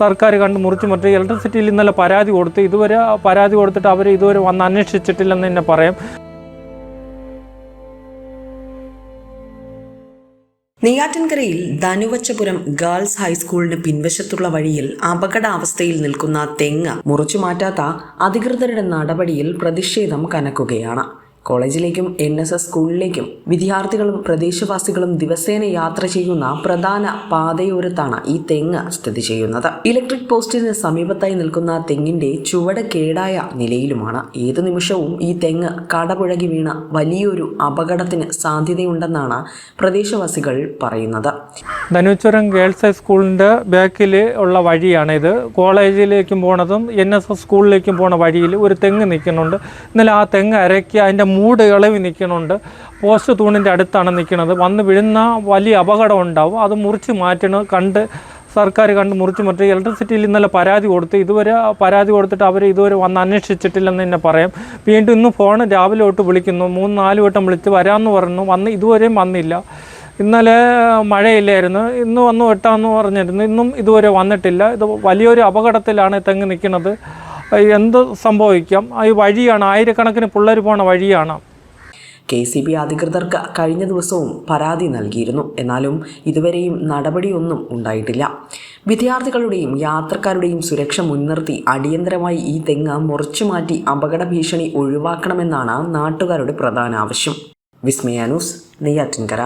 സർക്കാർ കണ്ട് മുറിച്ച് മാറ്റി. ഇലക്ട്രിസിറ്റിയിൽ ഇന്നലെ പരാതി കൊടുത്ത് പരാതി കൊടുത്തിട്ട് അവർ ഇതുവരെ വന്ന് അന്വേഷിച്ചിട്ടില്ലെന്ന് തന്നെ പറയാം. നെയ്യാറ്റിൻകരയിൽ ധനുവച്ചപുരം ഗേൾസ് ഹൈസ്കൂളിന് പിൻവശത്തുള്ള വഴിയിൽ അപകടാവസ്ഥയിൽ നിൽക്കുന്ന തെങ്ങ് മുറിച്ചു മാറ്റാത്ത അധികൃതരുടെ നടപടിയിൽ പ്രതിഷേധം കനക്കുകയാണ്. കോളേജിലേക്കും NSS സ്കൂളിലേക്കും വിദ്യാർത്ഥികളും പ്രദേശവാസികളും ദിവസേന യാത്ര ചെയ്യുന്ന പ്രധാന പാതയോരത്താണ് ഈ തെങ്ങ് സ്ഥിതി ചെയ്യുന്നത്. ഇലക്ട്രിക് പോസ്റ്റിന് സമീപത്തായി നിൽക്കുന്ന തെങ്ങിന്റെ ചുവട് കേടായ നിലയിലുമാണ്. ഏതു നിമിഷവും ഈ തെങ്ങ് കടപുഴകി വീണ വലിയൊരു അപകടത്തിന് സാധ്യതയുണ്ടെന്നാണ് പ്രദേശവാസികൾ പറയുന്നത്. ധനുവച്ചപുരം ഗേൾസ് ഹൈസ്കൂളിൻ്റെ ബാക്കിൽ ഉള്ള വഴിയാണിത്. കോളേജിലേക്കും പോണതും NSS സ്കൂളിലേക്കും പോണ വഴിയിൽ ഒരു തെങ്ങ് നിൽക്കുന്നുണ്ട്. ഇന്നലെ ആ തെങ്ങ് അരക്കി അതിൻ്റെ മൂട് ഇളവി നിൽക്കുന്നുണ്ട്. പോസ്റ്റ് തൂണിൻ്റെ അടുത്താണ് നിൽക്കുന്നത്. വന്ന് വീഴുന്ന വലിയ അപകടം ഉണ്ടാവും. അത് മുറിച്ച് മാറ്റണം സർക്കാർ കണ്ട് മുറിച്ച് മാറ്റി. ഇലക്ട്രിസിറ്റിയിൽ ഇന്നലെ പരാതി കൊടുത്തിട്ട് അവർ ഇതുവരെ വന്ന് അന്വേഷിച്ചിട്ടില്ലെന്ന് തന്നെ പറയാം. വീണ്ടും ഇന്ന് ഫോൺ രാവിലെ തൊട്ട് വിളിക്കുന്നു. 3-4 വട്ടം വിളിച്ച് വരാമെന്ന് പറഞ്ഞു. ഇതുവരെയും വന്നില്ല. ഇന്നലെ മഴയില്ലായിരുന്നു. ഇന്ന് വന്ന് വെട്ടാമെന്ന് പറഞ്ഞിരുന്നു. ഇന്നും ഇതുവരെ വന്നിട്ടില്ല. ഇത് വലിയൊരു അപകടത്തിലാണ് തെങ്ങ് നിൽക്കുന്നത്. എന്ത് സംഭവിക്കാം? ഈ വഴിയാണ്, ആയിരക്കണക്കിന് പിള്ളേർ പോണ വഴിയാണ്. KCB അധികൃതർക്ക് കഴിഞ്ഞ ദിവസവും പരാതി നൽകിയിരുന്നു. എന്നാലും ഇതുവരെയും നടപടിയൊന്നും ഉണ്ടായിട്ടില്ല. വിദ്യാർത്ഥികളുടെയും യാത്രക്കാരുടെയും സുരക്ഷ മുൻനിർത്തി അടിയന്തരമായി ഈ തെങ്ങ് മുറിച്ചു മാറ്റി അപകട ഭീഷണി ഒഴിവാക്കണമെന്നാണ് നാട്ടുകാരുടെ പ്രധാന ആവശ്യം. വിസ്മയ ന്യൂസ്, നെയ്യാറ്റിൻകര.